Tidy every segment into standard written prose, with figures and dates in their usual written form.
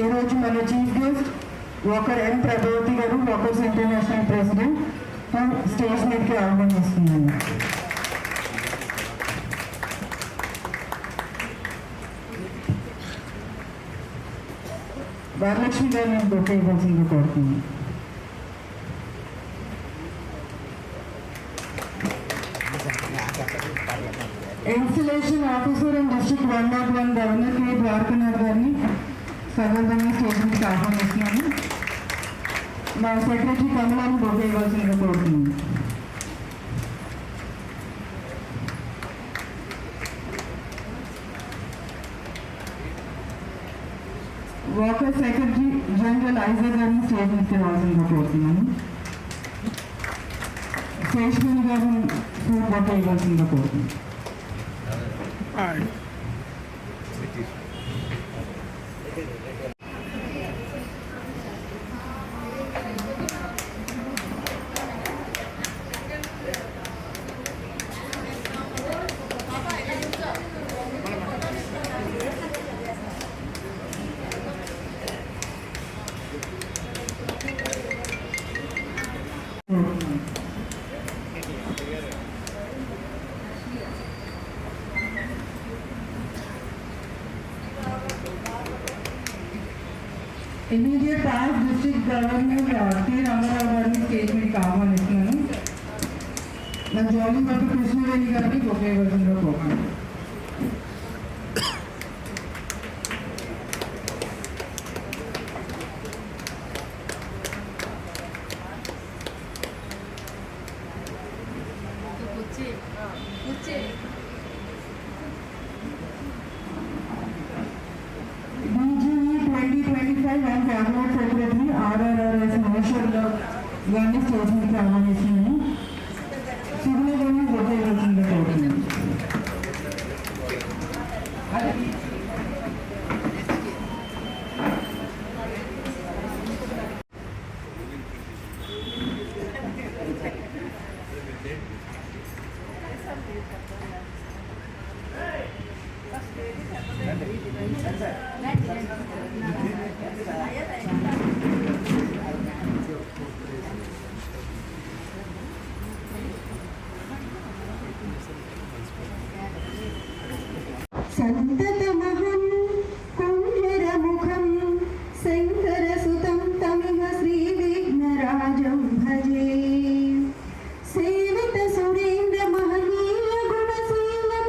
ఈరోజు మన chief guest walker ఎం ప్రభావతి గారు, వాకర్స్ ఇంటర్నేషనల్ ప్రెసిడెంట్, స్టేజ్ మీదకి ఆహ్వానిస్తున్నాను. వరలక్ష్మి గారిని బొట్ట ఇవ్వాల్సిందిగా కోరుతున్నాను. Installation officer and district 101 governor K Dwarakanath గారిని సగర్వంగా స్టేషన్కి ఆహ్వానిస్తున్నాను. మా సెక్రటరీ కమలాన్ని బొట్ట ఇవ్వాల్సిందిగా కోరుతున్నాను. వాకర్ సెక్రటరీ జనరల్ ఐజా గారిని స్టేజ్ మీదకి రావాల్సిందిగా కోరుతున్నాను. శేషమణి గారిని బొట్ట ఇవ్వాల్సిందిగా కోరుతున్నాను. Immediate past district governor T Rama Rao గారిని స్టేజ్ మీదకి ఆహ్వానిస్తున్నాను. నా జాలీ భట్టు కృష్ణవేణి గారిని గొప్ప వర్గంలో పోతాను. and cabinet secretary RRRS Maheshwarla గారిని స్టేజ్ మీదకి ఆహ్వానిస్తున్నాను. సుగుణ గారిని బొట్ట ఇవ్వాల్సిందిగా కోరుతున్నాను. సంతతమహం కుంజరముఖం శంకరసుతం తమిహ శ్రీవిఘ్నరాజం భజే సేవిత సురేంద్ర మహనీయ గుణశీలం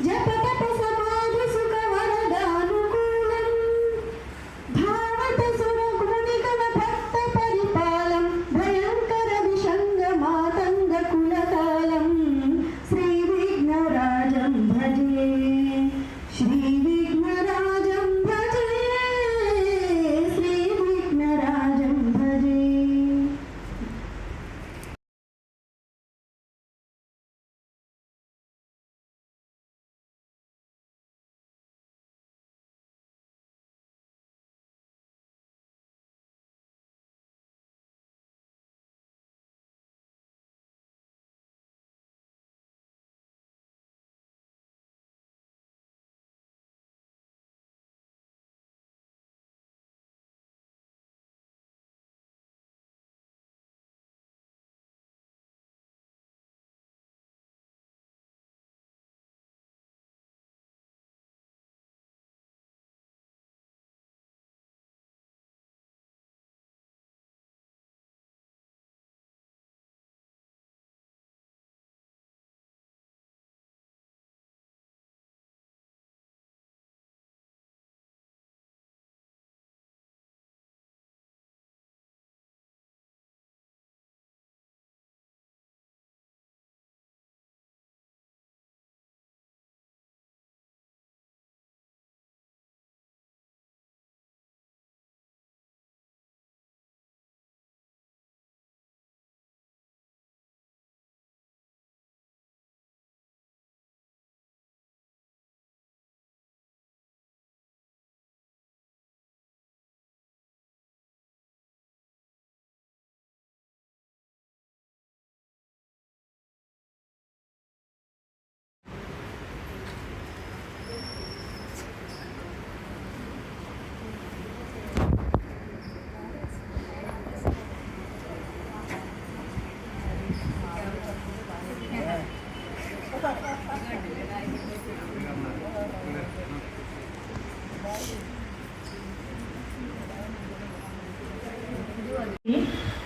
జపతప సమాధి సుఖ వరదానుకూలం భావత సుర గుణిగణ భక్త పరిపాలం భయంకర విషంగ మాతంగ కులకాలం శ్రీవిఘ్నరాజం భజే శ్రీ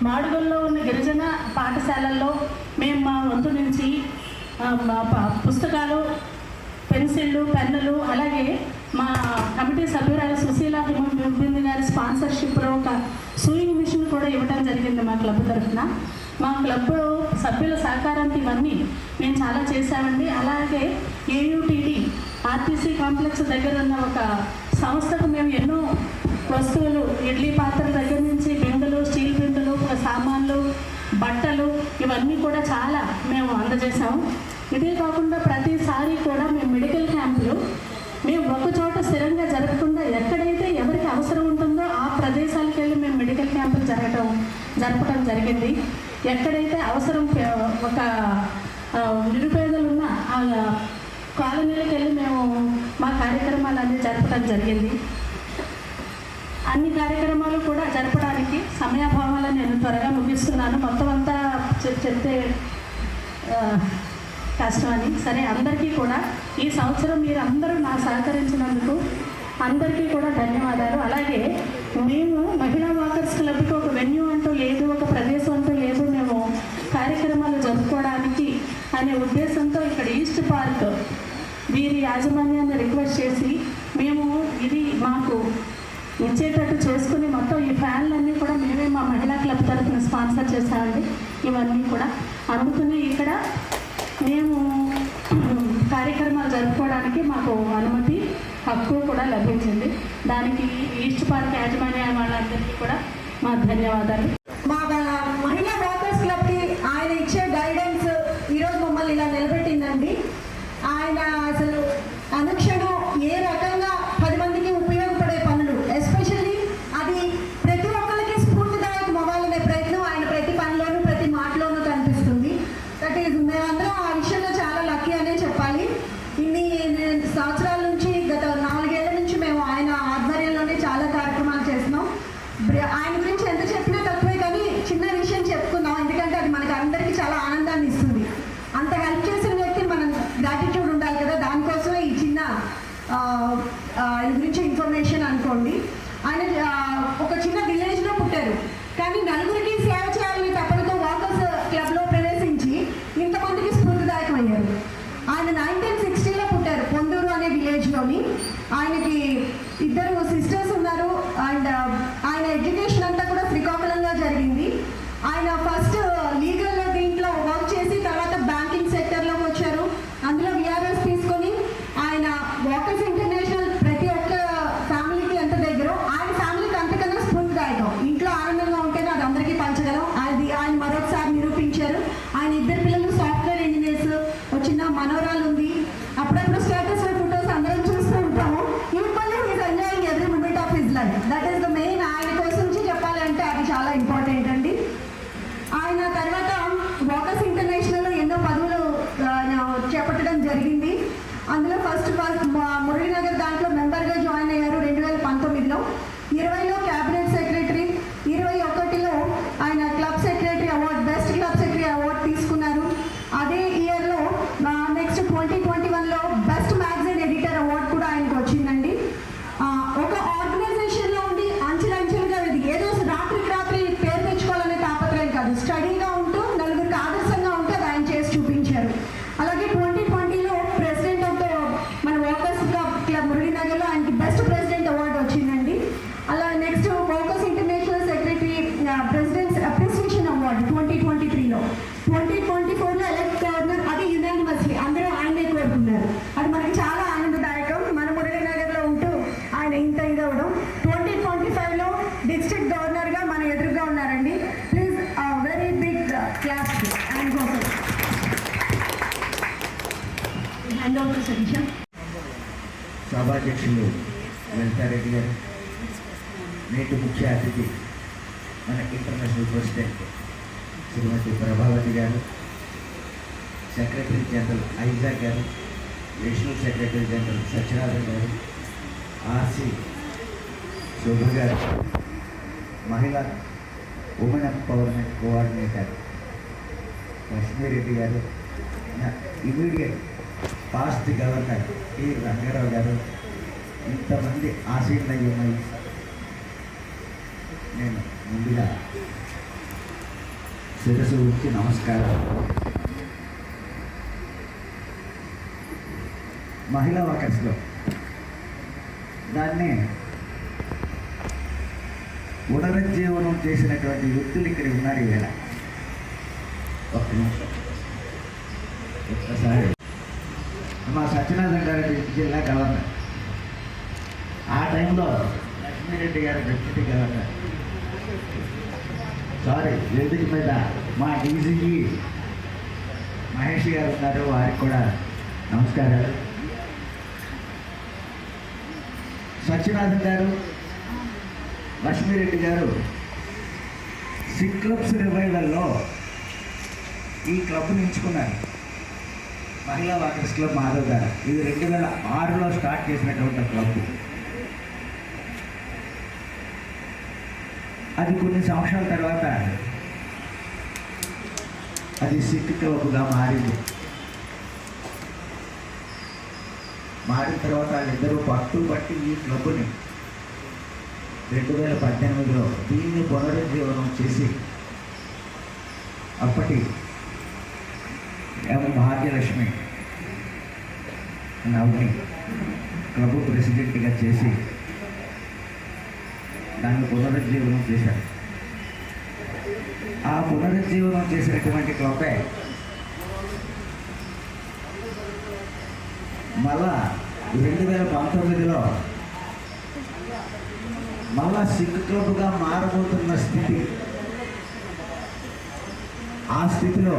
మాడుగుల్లో ఉన్న గిరిజన పాఠశాలల్లో మేము మా వంతు నుంచి పుస్తకాలు, పెన్సిళ్ళు, పెన్నులు, అలాగే మా కమిటీ సభ్యురాలు సుశీల హిమబిందు గారి స్పాన్సర్షిప్లో ఒక సూయింగ్ మిషన్ కూడా ఇవ్వడం జరిగింది మా క్లబ్ తరఫున. మా క్లబ్ సభ్యుల సహకారంతో ఇవన్నీ మేము చాలా చేశామండి. అలాగే ఏయుటిడి ఆర్టీసీ కాంప్లెక్స్ దగ్గర ఉన్న ఒక సంస్థకు మేము ఎన్నో వస్తువులు, ఇడ్లీ పాత్రల దగ్గర నుంచి బిందెలు, స్టీల్ బిందెలు, సామాన్లు, బట్టలు ఇవన్నీ కూడా చాలా మేము అందజేసాము. ఇదే కాకుండా ప్రతిసారి కూడా మేము మెడికల్ క్యాంపులు మేము ఒక చోట స్థిరంగా జరగకుండా ఎక్కడైతే ఎవరికి అవసరం ఉంటుందో ఆ ప్రదేశాలకు వెళ్ళి మేము మెడికల్ క్యాంపులు జరపడం జరిగింది. ఎక్కడైతే అవసరం ఒక నిరుపేదలు ఉన్న ఆ కాలనీలకు వెళ్ళి మేము మా కార్యక్రమాలన్నీ జరపడం జరిగింది. అన్ని కార్యక్రమాలు కూడా జరపడానికి సమయాభావాలను నేను త్వరగా ముగిస్తున్నాను. మొత్తం అంతా చెప్తే కష్టమని. సరే, అందరికీ కూడా ఈ సంవత్సరం మీరు అందరూ నా సహకరించినందుకు అందరికీ కూడా ధన్యవాదాలు. అలాగే మేము మహిళా వాకర్స్ క్లబ్కి ఒక వెన్యూ అంటూ లేదు, ఒక ప్రదేశం అంటూ లేదు, మేము కార్యక్రమాలు జరుపుకోవడానికి అనే ఉద్దేశంతో ఇక్కడ ఈస్ట్ పార్క్ వీరి యాజమాన్యాన్ని రిక్వెస్ట్ చేసి మేము ఇది మాకు ఇచ్చేటట్టు చేసుకుని మొత్తం ఈ ఫ్యాన్లన్నీ కూడా మేమే మా మహిళా క్లబ్ తరఫున స్పాన్సర్ చేశామండి. ఇవన్నీ కూడా అందుకని ఇక్కడ మేము కార్యక్రమాలు జరుపుకోవడానికి మాకు అనుమతి, హక్కు కూడా లభించింది. దానికి ఈస్ట్ పార్క్ యాజమాన్య వాళ్ళందరికీ కూడా మా ధన్యవాదాలు. మా మహిళా వాకర్స్ క్లబ్కి ఆయన ఇచ్చే గైడెన్స్ ఈరోజు మమ్మల్ని ఇలా నిలబెట్టిందండి. ఆయన అసలు అనుక్షణం ఏ రకంగా 10 మందికి ఉపయోగపడే పనులు, ఎస్పెషల్లీ అది ప్రతి ఒక్కరికి స్ఫూర్తిదాయకం అవ్వాలనే ప్రయత్నం ఆయన ప్రతి పనిలోనూ ప్రతి మాటలోనూ కనిపిస్తుంది. దట్ ఈజ్ మేమందరం ఆ విషయంలో చాలా లక్కీ అనే చెప్పాలి. ఇన్ని సంవత్సరాల నుంచి, గత 4 ఏళ్ల నుంచి మేము ఆయన ఆధ్వర్యంలోనే చాలా కార్యక్రమాలు చేస్తున్నాం. ఆయన గురించి ఎంత చెప్పినా తక్కువే, కానీ చిన్న విషయం చెప్పుకుందాం, ఎందుకంటే అది మనకి అందరికీ చాలా ఆనందాన్ని ఇస్తుంది. అంత హెల్ప్ చేసిన వ్యక్తిని మనం గ్రాటిట్యూడ్ ఉండాలి కదా, దానికోసమే ఈ చిన్న ఆయన గురించి ఇన్ఫర్మేషన్ అనుకోండి. ఆయన ఒక చిన్న విలేజ్లో పుట్టారు, కానీ నలుగురికి సేవ చేయాలని తపనతో వాకర్స్ క్లబ్లో ప్రవేశించి ఇంతమందికి స్ఫూర్తిదాయకమయ్యారు. ఆయన 1960లో పుట్టారు, పొందూరు అనే విలేజ్లోని. ఆయనకి 2 సిస్టర్స్ ఉన్నారు. అండ్ ఆయన ఎడ్యుకేషన్ అంతా కూడా శ్రీకాకుళంలో జరిగింది. ఆయన ఫస్ట్ లీగల్ దీంట్లో వర్క్ చేసి తర్వాత బ్యాంకింగ్ సెక్టర్లోకి వచ్చారు. అందులో విఆర్ఎస్ తీసుకొని ఆయన వాకర్స్ ఇంటర్నేషనల్ ప్రతి ఒక్క ఫ్యామిలీకి ఎంత దగ్గరో ఆయన ఫ్యామిలీకి అంతకన్నా స్ఫూర్తిదాయకం. ఇంట్లో ఆనందంగా ఉంటేనే అది అందరికీ పంచగలం. అది ఆయన మరొకసారి నిరూపించారు. ఆయన 2 పిల్లలు సాఫ్ట్వేర్ ఇంజనీర్స్, చిన్న మనోరాలు ఉంది. అప్పుడప్పుడు స్టేటస్ ఫొటోస్ అందరం చూస్తూ ఉంటాము. Equally he's enjoying every moment of his life. That is the main. ఆయన కోసం చెప్పాలంటే అది చాలా ఇంపార్టెంట్ అండి. ఆయన తర్వాత వాకర్స్ ఇంటర్నేషనల్లో ఎన్నో పదవులు చేపట్టడం జరిగింది. అందులో ఫస్ట్ మురళీనగర్ దాంట్లో మెంబర్గా జాయిన్ అయ్యారు 2019లో. 20లో క్యాబినెట్ సెక్రటరీ, 21లో ఆయన club secretary award, best club secretary award తీసుకున్నారు. అదే ఇయర్లో నెక్స్ట్ 2021లో బెస్ట్ మ్యాగజైన్ ఎడిటర్ అవార్డు కూడా ఆయనకు వచ్చిందండి. ఒక ఆర్గనైజేషన్లో ఉండి అంచెలంచెలుగా ఏదో రాత్రికి రాత్రి పేరు తెచ్చుకోవాలనే తాపత్రయం కాదు, స్టడీగా ఉంటూ నలుగురికి ఆదర్శంగా ఉంటూ అది ఆయన చేసి చూపించారు. అలాగే 2020లో ప్రెసిడెంట్ ఆఫ్ ద మన వాకర్స్ క్లబ్ మురళీనగర్లో ఆయనకి బెస్ట్ ప్రెసిడెంట్ అవార్డు వచ్చిందండి. అలా next walkers international secretary presidents appreciation award 2023లో. 2024లో ఎలక్ట్ గవర్నర్, అది యునానిమస్లీ అందరూ ఆయనే కోరుకున్నారు. అది మనకి చాలా ఆనందదాయకం. మన మురళీనగర్లో ఉంటూ ఆయన ఇంత ఇదవడం. 2025లో డిస్ట్రిక్ట్ గవర్నర్గా మన ఎదురుగా ఉన్నారండి. ప్లీజ్ వెరీ బిగ్ క్లాస్ ఆయన కోసం. Hand over to Satish. సభాధ్యక్షులు లలితారెడ్డి గారు, నేటి ముఖ్య అతిథి మన ఇంటర్నేషనల్ ప్రెసిడెంట్ శ్రీమతి ప్రభావతి గారు, సెక్రటరీ జనరల్ ఐజాక్ గారు, నేషనల్ సెక్రటరీ జనరల్ సత్యనారాయణ గారు, ఆర్సి శోభ గారు, మహిళా ఉమెన్ ఎంపవర్మెంట్ కోఆర్డినేటర్ లక్ష్మీరెడ్డి గారు, immediate past governor T Rangarao గారు, ఇంతమంది ఆశీర్వదం ఉన్నాయి. నేను ముందుగా శిరస్సు ఉంచి నమస్కారం. మహిళా వాకర్స్లో దాన్ని పునరుజ్జీవనం చేసినటువంటి వ్యక్తులు ఇక్కడ ఉన్నారు ఈవేళ. ఒక్క నిమిషం ఒక్కసారి మా సత్యనారాయణ గారి జిల్లా గవర్నర్, ఆ టైంలో లక్ష్మీరెడ్డి గారు డిప్యూటీ గవర్నర్, వేదిక మీద మా డీజీకి మహేష్ గారు ఉన్నారు, వారికి కూడా నమస్కారాలు. సత్యనాథన్ గారు, లక్ష్మీరెడ్డి గారు సిక్ క్లబ్స్ రివైవల్లో ఈ క్లబ్ని ఎంచుకున్నారు. మహిళా వాకర్స్ క్లబ్ మాధవ్ గారు, ఇది 2006లో స్టార్ట్ చేసినటువంటి క్లబ్. అది కొన్ని సంవత్సరాల తర్వాత అది సిక్ క్లబ్గా మారింది. మారిన తర్వాత వాళ్ళిద్దరూ పట్టి ఈ క్లబ్ని 2018లో దీన్ని పునరుజ్జీవనం చేసి అప్పటి ఎం భాగ్యలక్ష్మి నవ్ని క్లబ్ ప్రెసిడెంట్గా చేసి దాన్ని పునరుజ్జీవనం చేశారు. ఆ పునరుజ్జీవనం చేసినటువంటి క్లబ్బే మళ్ళా 2019లో మళ్ళా సిక్ క్లబ్గా మారబోతున్న స్థితి. ఆ స్థితిలో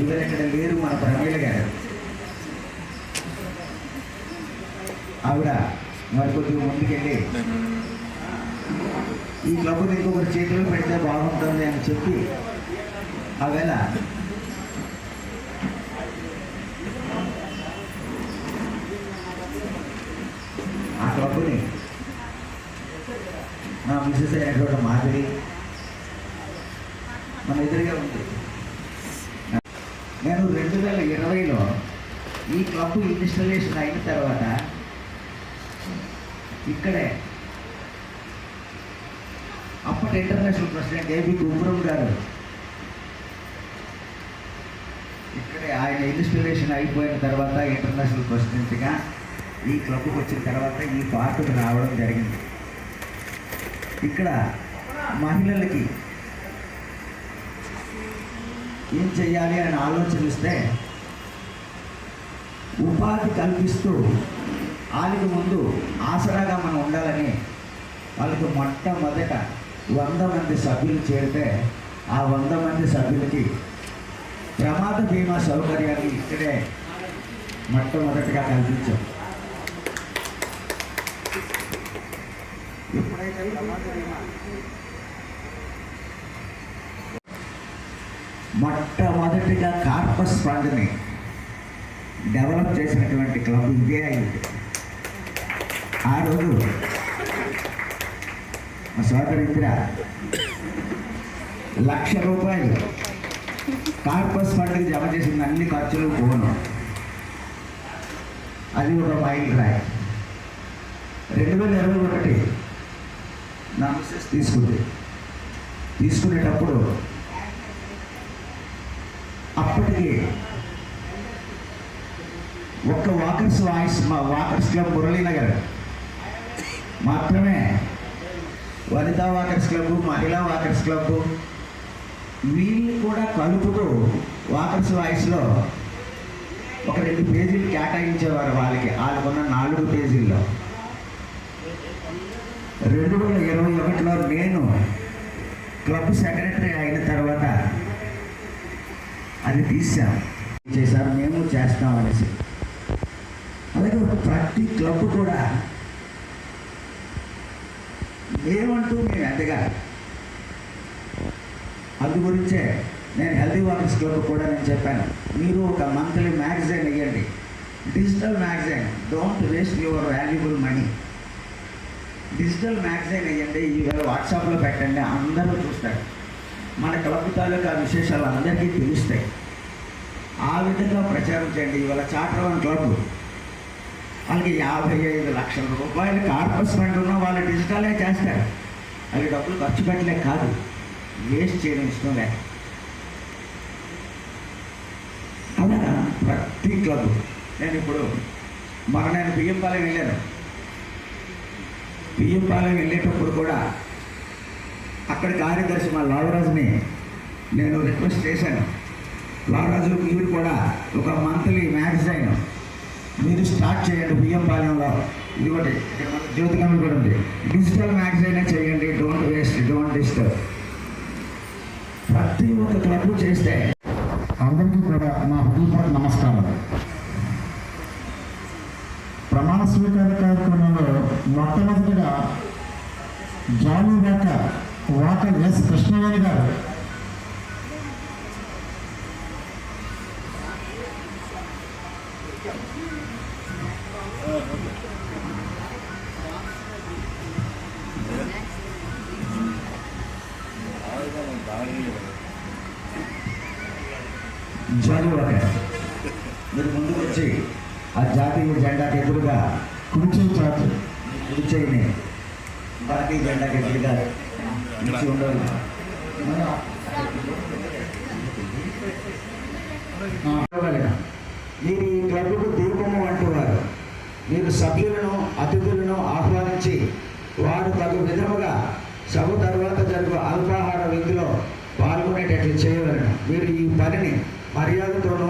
ఇవాళ ఇక్కడ లేరు మన ప్రమీల గారు. ఆవిడ మరి కొద్దిగా ముందుకెళ్ళి ఈ క్లబ్ని ఇంకొకరి చేతిలో పెడితే బాగుంటుంది అని చెప్పి ఆవేళ ఆ క్లబ్ని నా మిస్సెస్ అయినటువంటి మాధవి మన ఎదురుగా ఉంది. నేను 2020లో ఈ క్లబ్ ఇన్స్టాలేషన్ అయిన తర్వాత ఇక్కడే అప్పటి ఇంటర్నేషనల్ ప్రెసిడెంట్ ఏబి గుంబ్రం గారు ఇక్కడే ఆయన ఇన్స్టాలేషన్ అయిపోయిన తర్వాత ఇంటర్నేషనల్ ప్రెసిడెంట్గా ఈ క్లబ్కి వచ్చిన తర్వాత ఈ పార్టీకి రావడం జరిగింది. ఇక్కడ మహిళలకి ఏం చెయ్యాలి అని ఆలోచనిస్తే ఉపాధి కల్పిస్తూ వాళ్ళకి ముందు ఆసరాగా మనం ఉండాలని వాళ్ళకి మొట్టమొదట 100 మంది సభ్యులు చేరితే ఆ 100 మంది సభ్యులకి ప్రమాద బీమా సౌకర్యాన్ని ఇక్కడే మొట్టమొదటిగా కల్పించాం. ఎప్పుడైతే ప్రమాద బీమా మొట్టమొదటిగా కార్పస్ ఫండ్ని డెవలప్ చేసినటువంటి క్లబ్ ఇదే అయింది. ఆ రోజు మా సోదరు ఇందిర ₹1,00,000 కార్పస్ ఫండ్కి జమ చేసిన అన్ని ఖర్చులు పోను. అది ఒక మైల్ రాయి. 2021 నా మిస్సెస్ తీసుకునేటప్పుడు అప్పటికి ఒక్క వాకర్స్ క్లబ్ మురళీనగర్ మాత్రమే, వనితా వాకర్స్ క్లబ్, మహిళా వాకర్స్ క్లబ్ వీళ్ళు కూడా కలుపుతూ వాకర్స్ వాయిస్లో ఒక 2 పేజీలు కేటాయించేవారు వాళ్ళకున్న 4 పేజీల్లో. 2021లో నేను క్లబ్ సెక్రటరీ అయిన తర్వాత అది చేశారు, మేము చేస్తామనేసి. అలాగే ప్రతి క్లబ్ కూడా మేము ఎదగాలి. అందు గురించే నేను హెల్తీ వాకర్స్ క్లబ్ కూడా నేను చెప్పాను, మీరు ఒక మంత్లీ మ్యాగజైన్ ఇవ్వండి, digital magazine, don't waste your valuable money. Digital magazine ఇవ్వండి, ఇవాళ వాట్సాప్లో పెట్టండి, అందరూ చూస్తారు. మన క్లబ్ తాలూకా విశేషాలు అందరికీ తెలుస్తాయి. ఆ విధంగా ప్రచారం చేయండి. ఇవాళ చార్టర్ 1 క్లబ్ వాళ్ళకి ₹55 లక్షల కార్పస్ ఫండ్ ఉన్న వాళ్ళు డిజిటలే చేస్తారు. అవి డబ్బులు ఖర్చు పెట్టలే కాదు. వేస్ట్ చేయడం ఇష్టం లేక అలాగా ప్రతి క్లబ్ నేను ఇప్పుడు నేను బియ్యంపాలెం వెళ్ళాను. బియ్యంపాలెం వెళ్ళేటప్పుడు కూడా అక్కడ కార్యదర్శి మా లావరాజుని నేను రిక్వెస్ట్ చేశాను, లావరాజు మీరు కూడా ఒక మంత్లీ మ్యాగజైన్ మీరు స్టార్ట్ చేయండి బియ్యంపాలెంలో. ఇదిగోటి ఇక్కడ మన జ్యోతికమ్మ కూడా ఉంది, డిజిటల్ మ్యాగజైనే చేయండి, డోంట్ వేస్ట్, డోంట్ డిస్టర్బ్. ప్రతి ఒక్క క్లబ్ చేస్తే అందరికీ కూడా నా హృదయపూర్వక నమస్కారం. ప్రమాణ స్వీకార కార్యక్రమంలో మొట్టమొదటిగా జానీ వాకర్ ఎస్ కృష్ణవేణి గారు మీరు ముందుకు వచ్చి ఆ జాతీయ జెండాకి ఎదురుగా కుడిచేయిని జాతీయ జెండాకి ఎదురుగా నిలిచి ఉండాలి. మీరు ఈ క్లబ్కు దీపము వంటి వారు. మీరు సభ్యులను అతిథులను ఆహ్వానించి వారు తగు విధముగా సభ తర్వాత జరుగు అల్పాహార విందులో పాల్గొనేటట్లు చేయవలను. మీరు ఈ పనిని మర్యాదతోనూ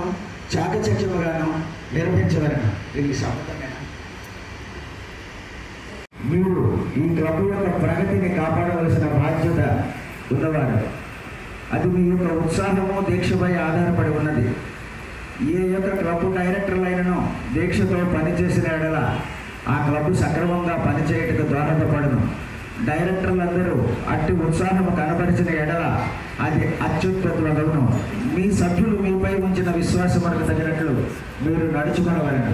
చాకచక్యముగాను నిర్వహించవలను. దీనికి సమ్మతమేనా? మీరు ఈ క్లబ్ యొక్క ప్రగతిని కాపాడవలసిన బాధ్యత ఉన్నవారు. అది మీ యొక్క ఉత్సాహము దీక్షపై ఆధారపడి ఉన్నది. ఏ యొక్క క్లబ్ డైరెక్టర్లైనను దీక్షతో పనిచేసిన ఎడల ఆ క్లబ్ సక్రమంగా పనిచేయటకు దోహదపడను. డైరెక్టర్లందరూ అట్టి ఉత్సాహము కనబరిచిన ఎడల అది అత్యుత్పత్తులను. మీ సభ్యులు మీపై ఉంచిన విశ్వాసమునకు తగినట్లు మీరు నడుచుకోవలను.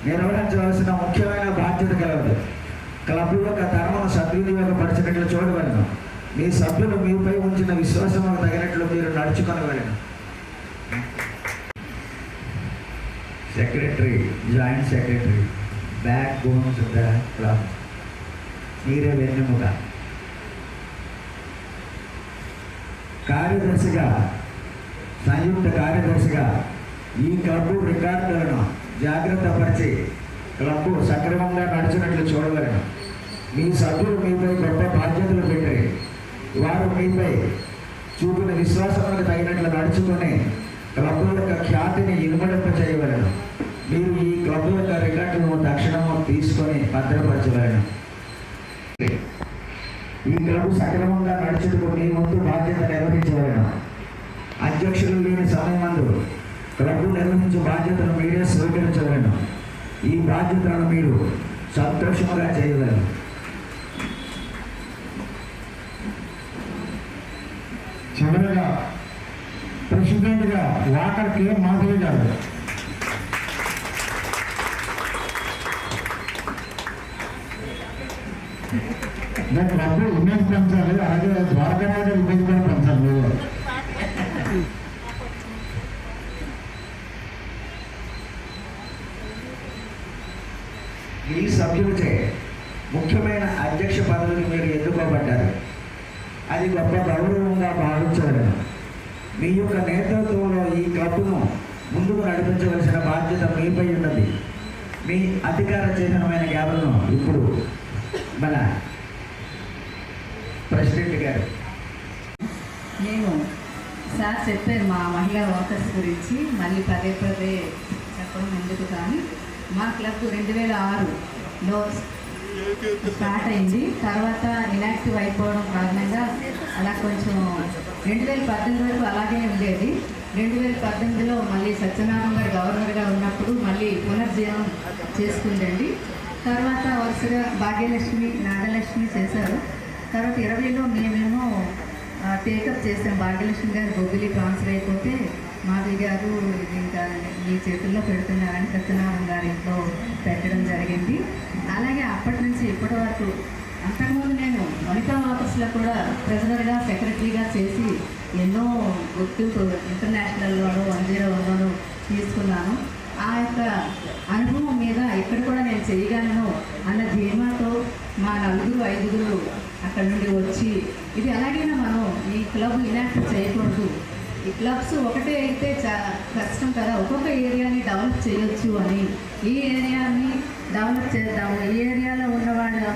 నిర్వహించవలసిన ముఖ్యమైన బాధ్యత కలదు. క్లబ్ యొక్క ధర్మను సద్వినియోగపరిచినట్లు చూడవలను. మీ సభ్యులు మీపై ఉంచిన విశ్వాసముకు తగినట్లు మీరు నడుచుకొనవలను. Secretary, joint secretary, back bones of the club. మీరే వెన్నెముగా. కార్యదర్శిగా, సంయుక్త కార్యదర్శిగా ఈ క్లబ్ రికార్డులను జాగ్రత్తపరిచి క్లబ్ సక్రమంగా నడిచినట్లు చూడవలను. మీ సభ్యులు మీపై గొప్ప బాధ్యతలు పెట్టి వారు మీపై చూపిన విశ్వాసాలకు తగినట్లు నడుచుకొని క్లబ్ యొక్క ఖ్యాతిని ఇనుమడింప చేయవలను. మీరు ఈ క్లబ్ యొక్క రికార్డులను తక్షణము తీసుకొని భద్రపరచవలను. ఈ క్లబ్ సక్రమంగా నడుచుటకు మీ ముందు బాధ్యత నిర్వహించవలను. అధ్యక్షులు లేని సమయమందు క్లబ్ నిర్వహించే బాధ్యతను మీరే స్వీకరించవలను. ఈ బాధ్యతలను మీరు సంతోషముగా చేయవలను. చివరిగా ప్రెసిడెంట్గా వాకర్ కె మాధవి గారు. దాని క్లబ్ ఇమేజ్ పెంచాలి, అలాగే ద్వారకా ఇమేజ్ కూడా పెంచాలి. మీరు ఈ సభ్యులచే ముఖ్యమైన అధ్యక్ష పదవికి మీరు ఎన్నుకోబడ్డారు. అది గొప్ప గౌరవంగా భావించవలను. మీ యొక్క నేతృత్వంలో ఈ క్లబ్ను ముందుకు నడిపించవలసిన బాధ్యత మీపై ఉన్నది. మీ అధికార చిహ్నమైన గ్యాబులను ఇప్పుడు మన ప్రెసిడెంట్ గారు. నేను సార్ చెప్పారు మా మహిళా వర్కర్స్ గురించి, మళ్ళీ పదే పదే చెప్పడం ఎందుకు కానీ మా క్లబ్ 2006లో స్టార్ట్ అయింది. తర్వాత ఇనాక్టివ్ అయిపోవడం కారణంగా అలా కొంచెం 2018 వరకు అలాగే ఉండేది. 2018లో మళ్ళీ సత్యనారాయణ గారు గవర్నర్గా ఉన్నప్పుడు మళ్ళీ పునర్జీవం చేసుకుందండి. తర్వాత వరుసగా భాగ్యలక్ష్మి, నాగలక్ష్మి చేశారు. తర్వాత 20లో మేమేమో టేకప్ చేసాం. భాగ్యలక్ష్మి గారు బొబ్బిలి ట్రాన్స్ఫర్ అయిపోతే మాధవి గారు ఇది ఇంకా మీ చేతుల్లో పెడుతున్నారని సత్యనారాయణ గారి ఇంట్లో పెట్టడం జరిగింది. అలాగే అప్పటి నుంచి ఇప్పటి వరకు, అంతకుముందు నేను వనితా ఆఫీస్లో కూడా ట్రెజరర్గా, సెక్రటరీగా చేసి ఎన్నో గుర్తింపు ఇంటర్నేషనల్లోనూ 101లోనూ తీసుకున్నాను. ఆ యొక్క అనుభవం మీద ఇక్కడ కూడా నేను చేయగలను అన్న ధీమాతో మా 4-5 అక్కడ నుండి వచ్చి ఇది ఎలాగైనా మనం ఈ క్లబ్ ఇనాక్టివ్ చేయకూడదు, ఈ క్లబ్స్ ఒకటే అయితే కష్టం కదా, ఒక్కొక్క ఏరియాని డెవలప్ చేయొచ్చు అని ఈ ఏరియాని డెవలప్ చేద్దాము, ఈ ఏరియాలో ఉన్నవాళ్ళు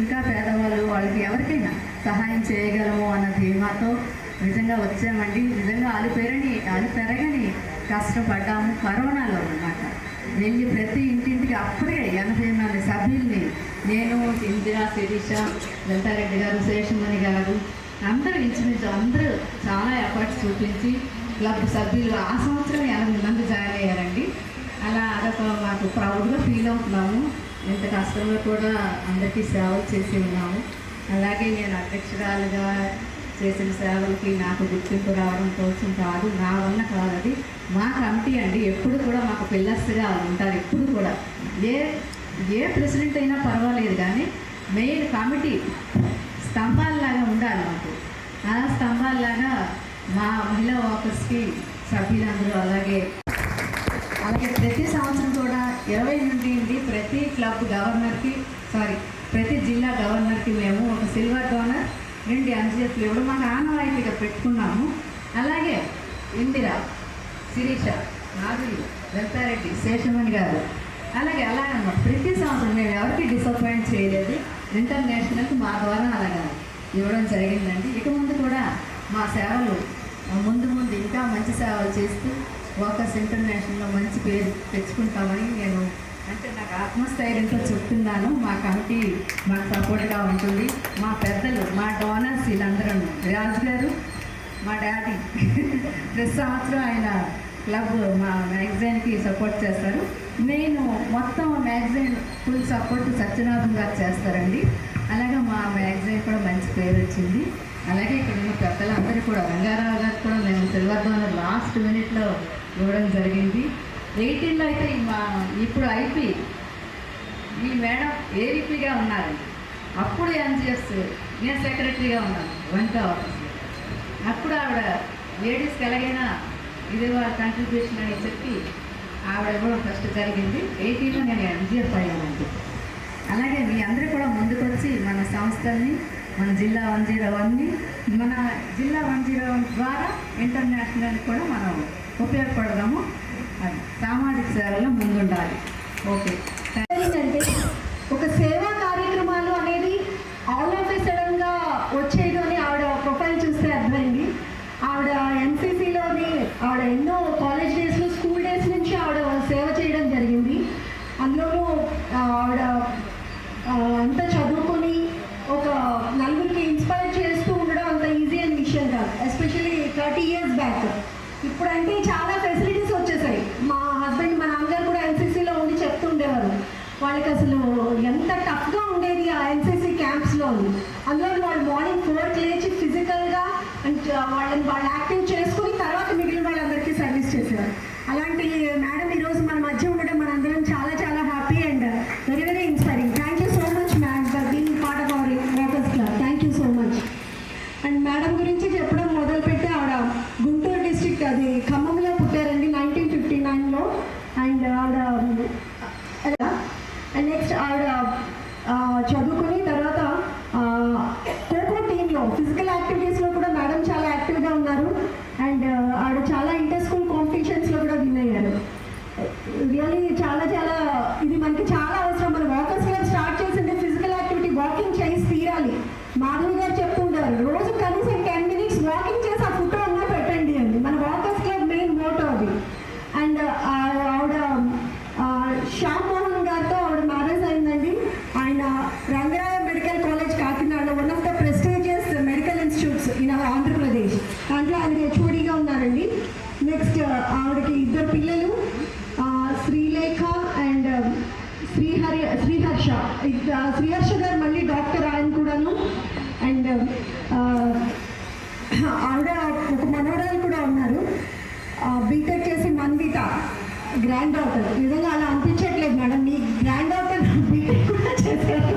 ఇంకా పేదవాళ్ళు వాళ్ళకి ఎవరికైనా సహాయం చేయగలము అన్న ధీమాతో నిజంగా వచ్చామండి. నిజంగా అలుపెరగని కష్టపడ్డాము కరోనాలో అన్నమాట. వెళ్ళి ప్రతి ఇంటింటికి అప్పుడే 80 మంది సభ్యుల్ని నేను, ఇందిరా, శిరీష, వెంటారెడ్డి గారు, శేషమణి గారు అందరూ ఇంచుమించు అందరూ చాలా ఎఫర్ట్స్ చూపించి క్లబ్ సభ్యులు ఆ సంవత్సరం 80 మంది జాయిన్ అయ్యారండి. అలా అదొక మాకు ప్రౌడ్గా ఫీల్ అవుతున్నాము. ఇంత కష్టంలో కూడా అందరికీ సేవలు చేసి ఉన్నాము. అలాగే నేను అధ్యక్షురాలుగా చేసిన సేవలకి నాకు గుర్తింపు రావడం కోసం కాదు, నా వల్ల కాదు, అది మా కమిటీ అండి. ఎప్పుడు కూడా మాకు పిల్లర్స్గా ఉంటారు. ఎప్పుడు కూడా ఏ ప్రెసిడెంట్ అయినా పర్వాలేదు, కానీ మెయిన్ కమిటీ స్తంభాలలాగా ఉండాలి మాకు. ఆ స్తంభాలలాగా మా మహిళా వాకర్స్కి సభ్యులందరూ అలాగే ప్రతి సంవత్సరం కూడా 20 నుండి ప్రతి క్లబ్ గవర్నర్కి ప్రతి జిల్లా గవర్నర్కి మేము ఒక సిల్వర్ డోనర్ 2 అంజెస్లు ఇవ్వడం మాకు ఆనవాయితీగా పెట్టుకున్నాము. అలాగే ఇందిరా, శిరీష, నాగులు, వెంటారెడ్డి, శేషమణి గారు అలాగన్నమాట. ప్రతి సంవత్సరం మేము ఎవరికి డిసప్పాయింట్ చేయలేదు. ఇంటర్నేషనల్కి మా ద్వారా అలాగా ఇవ్వడం జరిగిందండి. ఇక ముందు కూడా మా సేవలు ముందు ఇంకా మంచి సేవలు చేస్తూ వాకర్స్ ఇంటర్నేషనల్లో మంచి పేరు తెచ్చుకుంటామని నేను నాకు ఆత్మస్థైర్యంతో చెప్తున్నాను. మా కమిటీ మాకు సపోర్ట్గా ఉంటుంది. మా పెద్దలు, మా డోనర్స్ వీళ్ళందరూ, రాజు గారు మా డాడీ ప్రతి సంవత్సరం ఆయన క్లబ్ మా మ్యాగజైన్కి సపోర్ట్ చేస్తారు. నేను మొత్తం మ్యాగజైన్ ఫుల్ సపోర్ట్ సత్యనాథం గారు చేస్తారండి. అలాగే మా మ్యాగజైన్ కూడా మంచి పేరు వచ్చింది. అలాగే ఇక్కడ ఉన్న పెద్దలందరూ కూడా, రంగారావు గారు కూడా మేము సిల్వర్ డోనర్ లాస్ట్ మినిట్లో ఇవ్వడం జరిగింది. 18లో అయితే ఇప్పుడు ఐపీ ఈ మేడం ఏరీపీగా ఉన్నారండి. అప్పుడు ఎన్జిఎస్ నేను సెక్రటరీగా ఉన్నాను వనితా ఆఫీస్లో. అప్పుడు ఆవిడ లేడీస్కి ఎలాగైనా ఇది వాళ్ళ కంట్రిబ్యూషన్ అని చెప్పి ఆవిడ ఇవ్వడం ఫస్ట్ జరిగింది. 18లో నేను ఎన్జిఎఫ్ అయ్యానండి. అలాగే మీ అందరూ కూడా ముందుకొచ్చి మన సంస్థల్ని, మన జిల్లా 101ని, మన జిల్లా 101 ద్వారా ఇంటర్నేషనల్ కూడా మనం ఉపయోగపడదాము. అది సామాజిక సేవలో ముందుండాలి. ఓకే. అంటే ఒక సేవా కార్యక్రమాలు అనేది ఆల్ ఆఫ్ సడన్గా వచ్చేది అని ఆవిడ ప్రొఫైల్ చూస్తే అర్థమైంది. ఆవిడ ఎన్సీసీలోని ఆవిడ ఎన్నో కాలేజ్ డేస్లో, స్కూల్ డేస్ నుంచి ఆవిడ సేవ చేయడం జరిగింది. అందులోనూ ఆవిడ అంతా చదువుకొని ఒక నలుగురికి ఇన్స్పైర్ చేస్తూ ఉండడం అంత ఈజీ అని విషయం కాదు. Especially 30 years back. ఇప్పుడంటే చాలా ఫెసిలిటీస్ వచ్చేసాయి. మా హస్బెండ్, మా నాన్నగారు కూడా ఎన్సీసీలో ఉండి చెప్తూ ఉండేవారు. వాళ్ళకి అసలు ఎంత టఫ్గా ఉండేది ఆ ఎన్సీసీ క్యాంప్స్లో. అందులో వాళ్ళు మార్నింగ్ 4కి లేచి ఫిజికల్గా వాళ్ళు యాక్టివ్ చేసుకుని తర్వాత మిగిలిన వాళ్ళందరికీ సర్వీస్ చేసేవారు. అలాంటి మేడం ఈరోజు మన మధ్య ఉండడం మనందరం చాలా చాలా happy and very very inspiring. Thank you so much ma'am for being part of our walkers club. Thank you so much. And madam గురించి చెప్పడం మొదలుపెట్టి ఆవిడ గుంటూరు డిస్ట్రిక్ట్, అది ఖమ్మంలో పుట్టారండి 1959లో. అండ్ ఆవిడ నెక్స్ట్ ఆవిడ చదువుకుని తర్వాత ఖోఖో టీంలో ఫిజికల్ యాక్టివిటీస్లో కూడా మేడం చాలా యాక్టివ్గా ఉన్నారు. అండ్ ఆవిడ చాలా ఇంటర్ స్కూల్ కాంపిటీషన్స్లో కూడా విన్ అయ్యారు. రియల్లీ చాలా చాలా ఇది మనకి చాలా అవసరం. మన వాకర్స్ క్లబ్ స్టార్ట్ చేసింది ఫిజికల్ యాక్టివిటీ, వాకింగ్ చేసి తీరాలి. మాధవి గారు చెప్తుంటారు, రోజు కనీసం 10 minutes వాకింగ్ చేసి ఆ ఫోటో అన్నా పెట్టండి అండి. మన వాకర్స్ క్లబ్ మెయిన్ మోటో అది. అండ్ ఆవిడ శ్యామ్ మోహన్ గారితో ఆవిడ మ్యారేజ్ అయిందండి. ఆయన Rangaraya medical college Kakinada, one of the prestigious medical institutes in Andhra Pradesh. దాంట్లో ఆయన హెచ్ఓడిగా ఉన్నారండి. నెక్స్ట్ ఆవిడకి 2 పిల్లలు, శ్రీలేఖ అండ్ శ్రీహర్ష. శ్రీహర్ష గారు మళ్ళీ డాక్టర్, ఆయన కూడాను. అండ్ ఆవిడ ఒక మనవరాలు కూడా ఉన్నారు, బీటెక్ చేసి మన్విత, గ్రాండ్ డాటర్. నిజంగా అలా అనిపించట్లేదు మేడం, మీ గ్రాండ్ డాటర్ బీటెక్ కూడా చేశారు.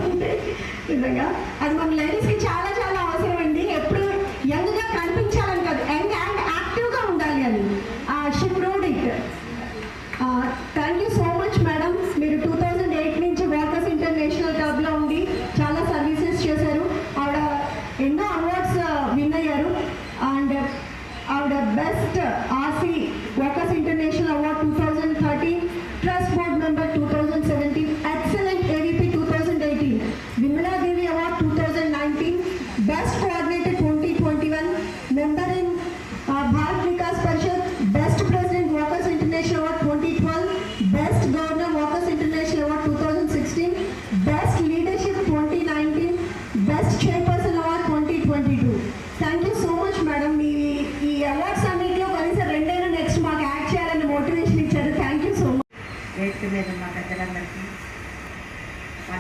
నిజంగా అది మన లేడీస్కి చాలా చాలా అవసరం అండి. ఎప్పుడు యంగ్గా కనిపించాలని కాదు, యంగ్ అండ్ యాక్టివ్గా ఉండాలి అని. She proved it. Thank you so much madam. మీరు 2008 నుంచి వాకర్స్ ఇంటర్నేషనల్ క్లబ్లో ఉండి చాలా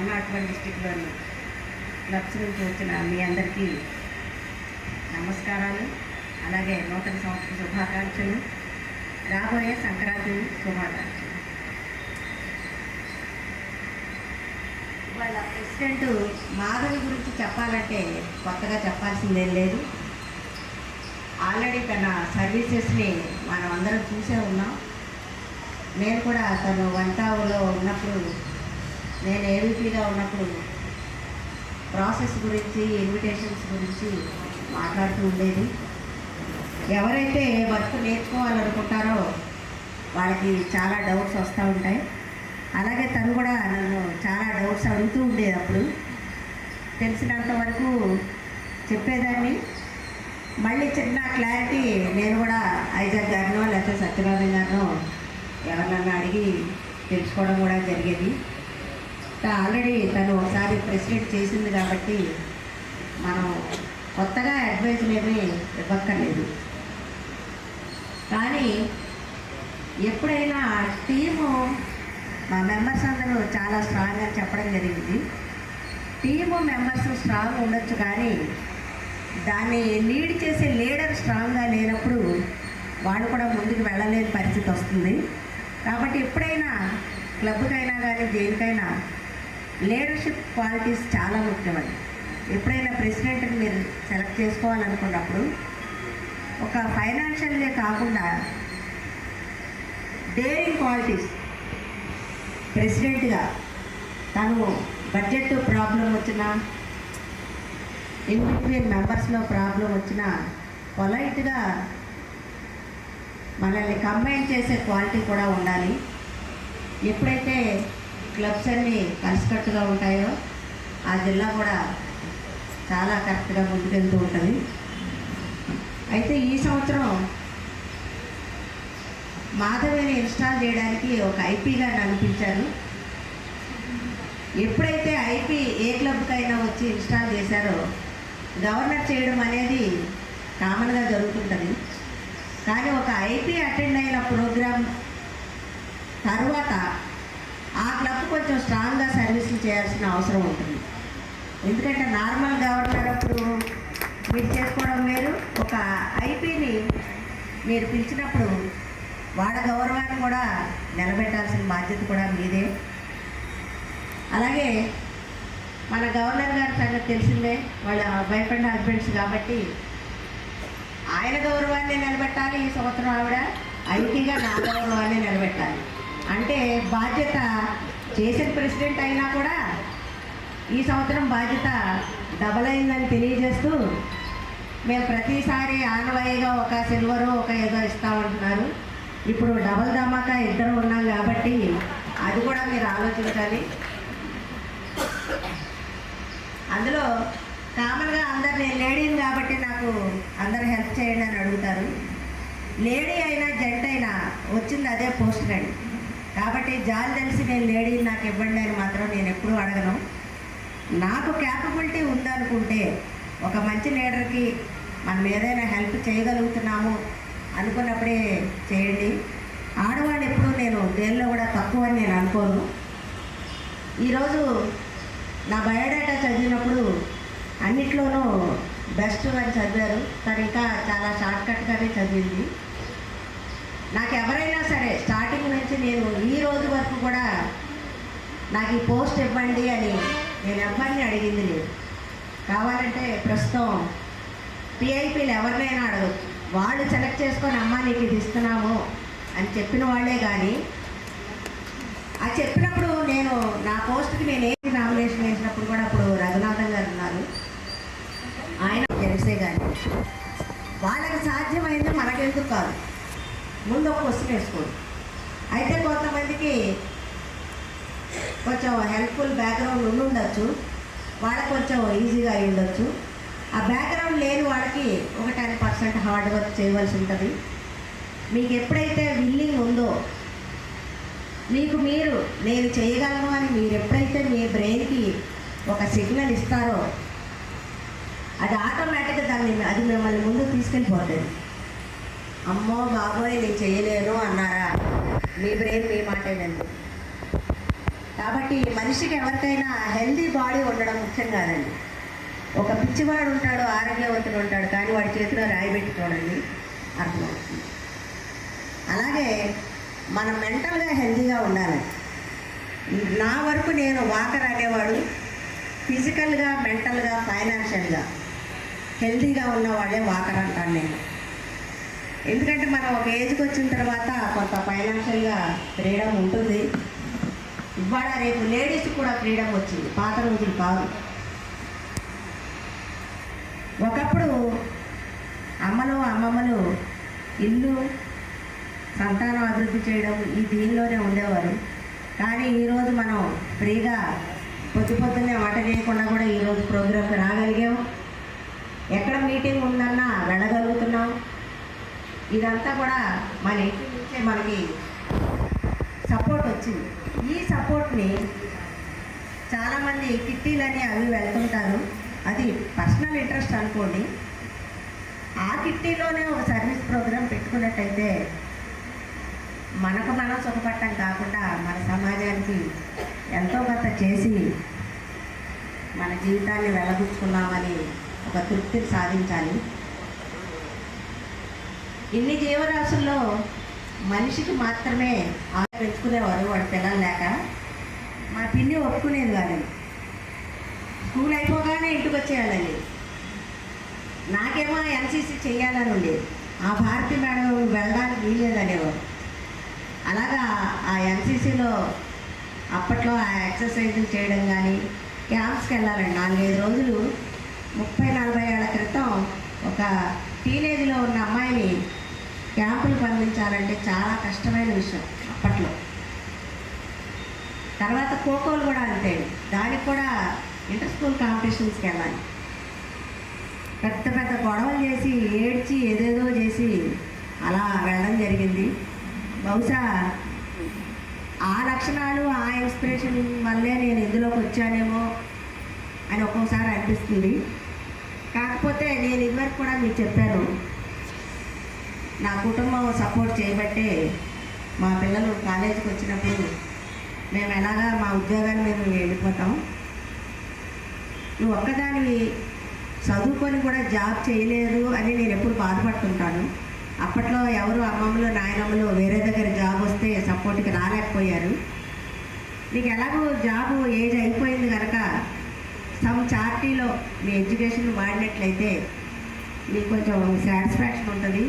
101 డిస్టిక్లోని క్లబ్స్ నుంచి వచ్చిన మీ అందరికీ నమస్కారాలు. అలాగే నూతన సంవత్సర శుభాకాంక్షలు, రాబోయే సంక్రాంతి శుభాకాంక్షలు. వాళ్ళ ప్రెసిడెంట్ మాధవి గురించి చెప్పాలంటే కొత్తగా చెప్పాల్సిందేం లేదు. ఆల్రెడీ తన సర్వీసెస్ని మనం అందరం చూసే ఉన్నాం. నేను కూడా తను వంటావులో ఉన్నప్పుడు, నేను ఏవీపీగా ఉన్నప్పుడు ప్రాసెస్ గురించి, ఇన్విటేషన్స్ గురించి మాట్లాడుతూ ఉండేది. ఎవరైతే వర్క్ నేర్చుకోవాలనుకుంటారో వాళ్ళకి చాలా డౌట్స్ వస్తూ ఉంటాయి. అలాగే తను కూడా నన్ను చాలా డౌట్స్ అడుగుతూ ఉండేది. అప్పుడు తెలిసినంత వరకు చెప్పేదాన్ని. మళ్ళీ చిన్న క్లారిటీ నేను కూడా ఐజాక్ గారినో లేకపోతే సత్యనారాయణ గారినో ఎవరినన్నా అడిగి తెలుసుకోవడం కూడా జరిగేది. ఆల్రెడీ తను ఒకసారి ప్రెసిడెంట్ చేసింది కాబట్టి మనం కొత్తగా అడ్వైజులు ఏమీ ఇవ్వక్కర్లేదు. కానీ ఎప్పుడైనా టీము మా మెంబర్స్ అందరూ చాలా స్ట్రాంగ్ అని చెప్పడం జరిగింది. టీము మెంబర్స్ స్ట్రాంగ్ ఉండొచ్చు, కానీ దాన్ని లీడ్ చేసే లీడర్ స్ట్రాంగ్గా లేనప్పుడు వాళ్ళు కూడా ముందుకు వెళ్ళలేని పరిస్థితి వస్తుంది. కాబట్టి ఎప్పుడైనా క్లబ్కైనా కానీ దేనికైనా లీడర్షిప్ క్వాలిటీస్ చాలా ముఖ్యమండి. ఎప్పుడైనా ప్రెసిడెంట్ని మీరు సెలెక్ట్ చేసుకోవాలనుకున్నప్పుడు ఒక ఫైనాన్షియల్లే కాకుండా డేరింగ్ క్వాలిటీస్, ప్రెసిడెంట్గా తను బడ్జెట్ ప్రాబ్లం వచ్చినా, ఇన్ బిట్వీన్ మెంబర్స్లో ప్రాబ్లం వచ్చినా పొలైట్గా మనల్ని కంబైన్ చేసే క్వాలిటీ కూడా ఉండాలి. ఎప్పుడైతే క్లబ్స్ అన్నీ కలిసికట్టుగా ఉంటాయో ఆ జిల్లా కూడా చాలా కరెక్ట్గా ముందుకెళ్తూ ఉంటుంది. అయితే ఈ సంవత్సరం మాధవిని ఇన్స్టాల్ చేయడానికి ఒక ఐపీగా అనిపించారు. ఎప్పుడైతే ఐపీ ఏ క్లబ్కైనా వచ్చి ఇన్స్టాల్ చేశారో గవర్నర్ చేయడం అనేది కామన్గా జరుగుతుంటుంది. కానీ ఒక ఐపీ అటెండ్ అయిన ప్రోగ్రామ్ తర్వాత ఆ క్లబ్ కొంచెం స్ట్రాంగ్గా సర్వీసులు చేయాల్సిన అవసరం ఉంటుంది. ఎందుకంటే నార్మల్ గవర్నర్ అప్పుడు మీరు చేసుకోవడం వేరు, ఒక ఐపీని మీరు పిలిచినప్పుడు వాళ్ళ గౌరవాన్ని కూడా నిలబెట్టాల్సిన బాధ్యత కూడా మీదే. అలాగే మన గవర్నర్ గారి సంగతి తెలిసిందే, వాళ్ళ వైఫ్ అండ్ హస్బెండ్స్ కాబట్టి ఆయన గౌరవాన్ని నిలబెట్టాలి. ఈ సంవత్సరం ఆవిడ ఐటీగా నా గౌరవాన్ని నిలబెట్టాలి. అంటే బాధ్యత చేసిన ప్రెసిడెంట్ అయినా కూడా ఈ సంవత్సరం బాధ్యత డబల్ అయిందని తెలియజేస్తూ, మేము ప్రతిసారి ఆనవాయిగా ఒక సిల్వరు ఒక ఏదో ఇస్తామంటున్నారు. ఇప్పుడు డబల్ ధమాకా ఇద్దరు ఉన్నాం కాబట్టి అది కూడా మీరు ఆలోచించాలి. అందులో కామన్గా అందరు నేను లేడీని కాబట్టి నాకు అందరు హెల్ప్ చేయండి అని అడుగుతారు. లేడీ అయినా జెంట్ అయినా వచ్చింది అదే పోస్ట్ కండి. కాబట్టి జాలి తెలిసి నేను లేడీని నాకు ఇవ్వండి అని మాత్రం నేను ఎప్పుడూ అడగను. నాకు క్యాపబిలిటీ ఉందనుకుంటే ఒక మంచి లీడర్కి మనం ఏదైనా హెల్ప్ చేయగలుగుతున్నాము అనుకున్నప్పుడే చేయండి. ఆడవాళ్ళు ఎప్పుడు నేను దేనిలో కూడా తక్కువ అని నేను అనుకోను. ఈరోజు నా బయోడేటా చదివినప్పుడు అన్నిట్లోనూ బెస్ట్ అని చదివారు. తను ఇంకా చాలా షార్ట్కట్గానే చదివింది. నాకు ఎవరైనా సరే స్టార్టింగ్ నుంచి నేను ఈ రోజు వరకు కూడా నాకు ఈ పోస్ట్ ఇవ్వండి అని నేను ఎవరిని అడిగింది లేదు. కావాలంటే ప్రస్తుతం పిఐపీలు ఎవరినైనా అడగచ్చు. వాళ్ళు సెలెక్ట్ చేసుకొని అమ్మ నీకు ఇది ఇస్తున్నాము అని చెప్పిన వాళ్ళే. కానీ ఆ చెప్పినప్పుడు నేను నా పోస్ట్కి నేను ఏ నామినేషన్ వేసినప్పుడు కూడా అప్పుడు రఘునాథన్ గారు ఉన్నారు, ఆయన తెలిసే. కానీ వాళ్ళకి సాధ్యమైంది మనకెందుకు కాదు, ముందు ఒక క్వశ్చన్ వేసుకోండి. అయితే కొంతమందికి కొంచెం హెల్ప్ఫుల్ బ్యాక్గ్రౌండ్ ఉండి ఉండొచ్చు, వాళ్ళకి కొంచెం ఈజీగా అయి ఉండొచ్చు. ఆ బ్యాక్గ్రౌండ్ లేని వాళ్ళకి ఒక 10% హార్డ్ వర్క్ చేయవలసి ఉంటుంది. మీకు ఎప్పుడైతే విల్లింగ్ ఉందో, మీకు మీరు నేను చేయగలను అని మీరు ఎప్పుడైతే మీ బ్రెయిన్కి ఒక సిగ్నల్ ఇస్తారో అది ఆటోమేటిక్గా అది మిమ్మల్ని ముందుకు తీసుకెళ్ళిపోతుంది. అమ్మో బాబోయ్ నేను చేయలేను అన్నారా, మీ బ్రెయిన్ మీ మాటేనండి. కాబట్టి మనిషికి ఎవరికైనా హెల్దీ బాడీ ఉండడం ముఖ్యం కాదండి. ఒక పిచ్చివాడు ఉంటాడు, ఆరోగ్యవంతుడు ఉంటాడు, కానీ వాడి చేతిలో రాయి పెట్టి చూడండి అర్థమవుతుంది. అలాగే మనం మెంటల్గా హెల్దీగా ఉండాలి. నా వరకు నేను వాకర్ అనేవాడు ఫిజికల్గా, మెంటల్గా, ఫైనాన్షియల్గా హెల్తీగా ఉన్నవాడే వాకర్ అంటాను నేను. ఎందుకంటే మనం ఒక ఏజ్కి వచ్చిన తర్వాత కొంత ఫైనాన్షియల్గా ఫ్రీడమ్ ఉంటుంది. ఇవాళ రేపు లేడీస్ కూడా ఫ్రీడమ్ వచ్చింది, పాత రోజులు కాదు. ఒకప్పుడు అమ్మలు అమ్మమ్మలు ఇల్లు సంతానం అభివృద్ధి చేయడం ఈ దీనిలోనే ఉండేవారు. కానీ ఈరోజు మనం ఫ్రీగా పొద్దున్నే వంట చేయకుండా కూడా ఈరోజు ప్రోగ్రామ్కి రాగలిగాం. ఎక్కడ మీటింగ్ ఉందన్నా వెళ్ళగలుగుతున్నాం. ఇదంతా కూడా మన ఇంటి నుంచే మనకి సపోర్ట్ వచ్చింది. ఈ సపోర్ట్ని చాలామంది కిట్టీలని అవి వెళ్తుంటారు, అది పర్సనల్ ఇంట్రెస్ట్ అనుకోండి. ఆ కిట్టీలోనే ఒక సర్వీస్ ప్రోగ్రాం పెట్టుకున్నట్టయితే మనకు మనం సుఖపడటం కాకుండా మన సమాజానికి ఎంతో కొంత చేసి మన జీవితాన్ని వెళ్ళబుచ్చుకున్నామని ఒక తృప్తిని సాధించాలి. ఇన్ని జీవరాశుల్లో మనిషికి మాత్రమే ఆమె పెంచుకునేవారు వాడి పిల్లలు లేక. మా పిన్ని ఒప్పుకునేది కాదండి, స్కూల్ అయిపోగానే ఇంటికి వచ్చేయాలని. నాకేమో ఎన్సీసీ చేయాలని ఉండేది, ఆ భారతి మేడం వెళ్ళడానికి వీలేదనేవారు. అలాగా ఆ ఎన్సీసీలో అప్పట్లో ఆ ఎక్సర్సైజులు చేయడం కానీ క్యాంప్స్కి వెళ్ళాలండి. 4-5 రోజులు 30-40 ఏళ్ల క్రితం ఒక టీనేజ్లో ఉన్న అమ్మాయిని క్యాంపులు పంపించాలంటే చాలా కష్టమైన విషయం అప్పట్లో. తర్వాత ఖోఖోలు కూడా అంతే, దానికి కూడా ఇంటర్ స్కూల్ కాంపిటీషన్స్కి వెళ్ళాలి. పెద్ద పెద్ద గొడవలు చేసి ఏడ్చి ఏదేదో చేసి అలా వెళ్ళడం జరిగింది. బహుశా ఆ లక్షణాలు, ఆ ఇన్స్పిరేషన్ వల్లే నేను ఇందులోకి వచ్చానేమో అని ఒక్కోసారి అనిపిస్తుంది. కాకపోతే నేను ఇదివరకు కూడా మీకు చెప్పాను, నా కుటుంబం సపోర్ట్ చేయబట్టే మా పిల్లలు కాలేజీకి వచ్చినప్పుడు మేము ఎలాగా మా ఉద్యోగాన్ని మేము వెళ్ళిపోతాం. నువ్వు ఒక్కదానివి చదువుకొని కూడా జాబ్ చేయలేదు అని నేను ఎప్పుడు బాధపడుతుంటాను. అప్పట్లో ఎవరు అమ్మమ్మలు నాయనమ్మలు వేరే దగ్గర జాబ్ వస్తే సపోర్ట్కి రాలేకపోయారు. నీకు ఎలాగో జాబు ఏజ్ అయిపోయింది కనుక సమ్ చార్టీలో మీ ఎడ్యుకేషన్ వాడినట్లయితే మీకు కొంచెం సాటిస్ఫాక్షన్ ఉంటుంది.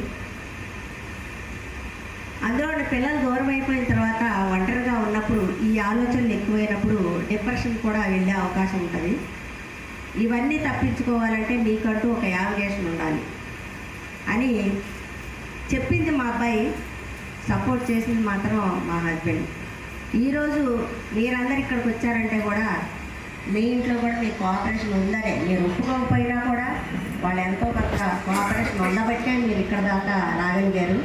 అందులో పిల్లలు దూరం అయిపోయిన తర్వాత ఒంటరిగా ఉన్నప్పుడు ఈ ఆలోచనలు ఎక్కువైనప్పుడు డిప్రెషన్ కూడా వెళ్ళే అవకాశం ఉంటుంది. ఇవన్నీ తప్పించుకోవాలంటే నీకంటూ ఒక యావిగేషన్ ఉండాలి అని చెప్పింది మా అబ్బాయి, సపోర్ట్ చేసింది మాత్రం మా హస్బెండ్. ఈరోజు మీరందరు ఇక్కడికి వచ్చారంటే కూడా మీ ఇంట్లో కూడా మీ కోఆపరేషన్ ఉందనే, మీరు ఒప్పుకోకపోయినా కూడా వాళ్ళు ఎంతో కొంత కోఆపరేషన్ ఉండబట్టే మీరు ఇక్కడ దాకా రాగలిగారు.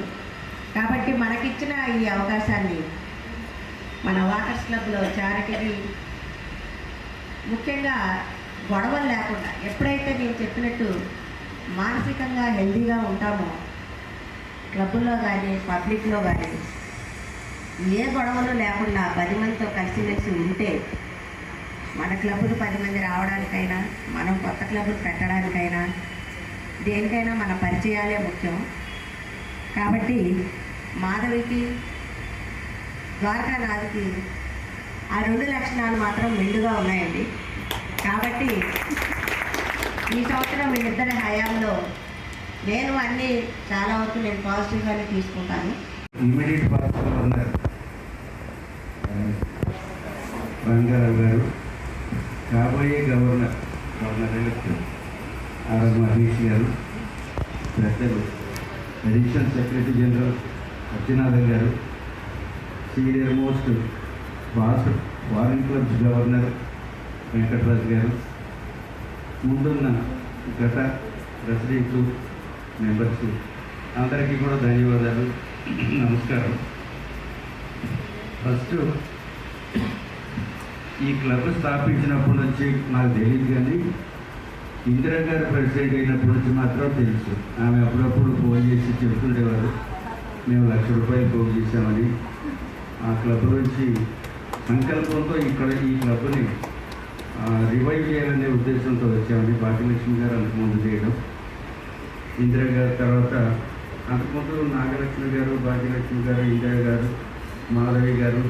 కాబట్టి మనకిచ్చిన ఈ అవకాశాన్ని మన వాకర్స్ క్లబ్లో చారిటీకి ముఖ్యంగా గొడవలు లేకుండా, ఎప్పుడైతే నేను చెప్పినట్టు మానసికంగా హెల్దీగా ఉంటామో క్లబ్లో కానీ పబ్లిక్లో కానీ ఏ గొడవలు లేకుండా 10 మందితో కలిసిమెలిసి ఉంటే మన క్లబ్లు 10 మంది రావడానికైనా, మనం కొత్త క్లబ్లు పెట్టడానికైనా, దేనికైనా మన పరిచయాలే ముఖ్యం. కాబట్టి మాధవికి, ద్వారకానాథ్కి ఆ 2 లక్షణాలు మాత్రం మెండుగా ఉన్నాయండి. కాబట్టి ఈ సంవత్సరం వీళ్ళిద్దరి హయాంలో నేను అన్నీ చాలా వరకు నేను పాజిటివ్గానే తీసుకుంటాను. ఇమీడియట్ పాస్ట్ గవర్నర్ రంగారావు గారు, కాబోయే గవర్నర్ ఎలక్ట్ ఆర్ మహేష్ గారు, పెద్దలు అడిషనల్ సెక్రటరీ జనరల్ సత్యనాథన్ గారు, senior most boss foreign clubs governor Venkataraju గారు, ముందున్న గత ప్రెసిడెంట్లు, మెంబర్స్ అందరికీ కూడా ధన్యవాదాలు, నమస్కారం. ఫస్ట్ ఈ క్లబ్ స్థాపించినప్పటి నుంచి నాకు తెలియదు, కానీ ఇందిరా గారు ప్రెసిడెంట్ అయినప్పటి నుంచి మాత్రం తెలుసు. ఆమె అప్పుడప్పుడు ఫోన్ చేసి చెప్తుండేవారు, మేము ₹1,00,000 పోగు చేసామని. ఆ క్లబ్ నుంచి సంకల్పంతో ఇక్కడ ఈ క్లబ్ని రివైవ్ చేయాలనే ఉద్దేశంతో వచ్చామని భాగ్యలక్ష్మి గారు అంతకుముందు చేయడం, ఇందిరా గారి తర్వాత అంతకుముందు నాగలక్ష్మి గారు, భాగ్యలక్ష్మి గారు, ఇందిరా గారు, మాధవి గారు,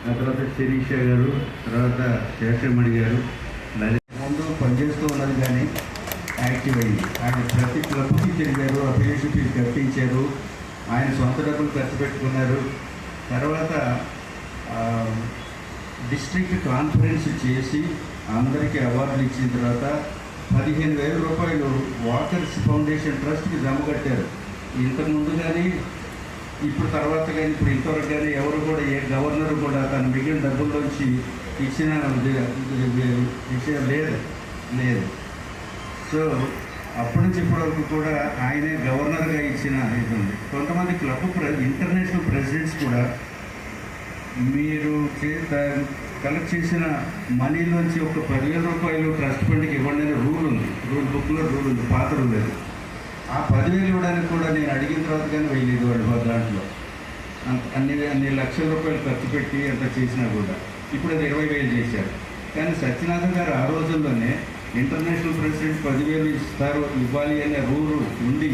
ఆ తర్వాత శిరీష గారు, తర్వాత శేషమణి గారు, ముందు పనిచేస్తూ ఉన్నది కానీ యాక్టివ్ అయింది. ఆయన ప్రతి క్లబ్కి తిరిగారు, అభిషేకి కట్టించారు, ఆయన సొంత డబ్బులు ఖర్చు పెట్టుకున్నారు. తర్వాత డిస్ట్రిక్ట్ కాన్ఫరెన్స్ చేసి అందరికీ అవార్డులు ఇచ్చిన తర్వాత 15,000 రూపాయలు వాకర్స్ ఫౌండేషన్ ట్రస్ట్కి జమ కట్టారు. ఇంతకుముందు కానీ ఇప్పుడు తర్వాత కానీ ఇప్పుడు ఇంతవరకు కానీ ఎవరు కూడా ఏ గవర్నరు కూడా తన మిగిలిన డబ్బుల్లోంచి ఇచ్చిన విషయం లేదు. సో అప్పటి నుంచి ఇప్పటి వరకు కూడా ఆయనే గవర్నర్గా ఇచ్చిన ఇది ఉంది. కొంతమంది క్లబ్ ఇంటర్నేషనల్ ప్రెసిడెంట్స్ కూడా మీరు కలెక్ట్ చేసిన మనీలోంచి ఒక 10,000 రూపాయలు ట్రస్ట్ ఫండ్కి ఇవ్వండి అనే రూల్ ఉంది, బుక్లో రూల్ ఉంది, పాత రూల్ లేదు. ఆ 10,000 ఇవ్వడానికి కూడా నేను అడిగిన తర్వాత కానీ వేయలేదు వాళ్ళు దాంట్లో. అన్ని లక్షల రూపాయలు ఖర్చు పెట్టి అంత చేసినా కూడా ఇప్పుడు అది 20,000 చేశారు. కానీ సత్యనాథన్ గారు ఆ రోజుల్లోనే ఇంటర్నేషనల్ ప్రెసిడెంట్ 10,000 ఇవ్వాలి అనే రూల్ ఉండి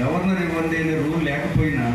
గవర్నర్ ఇవ్వండి అనే రూల్ లేకపోయినా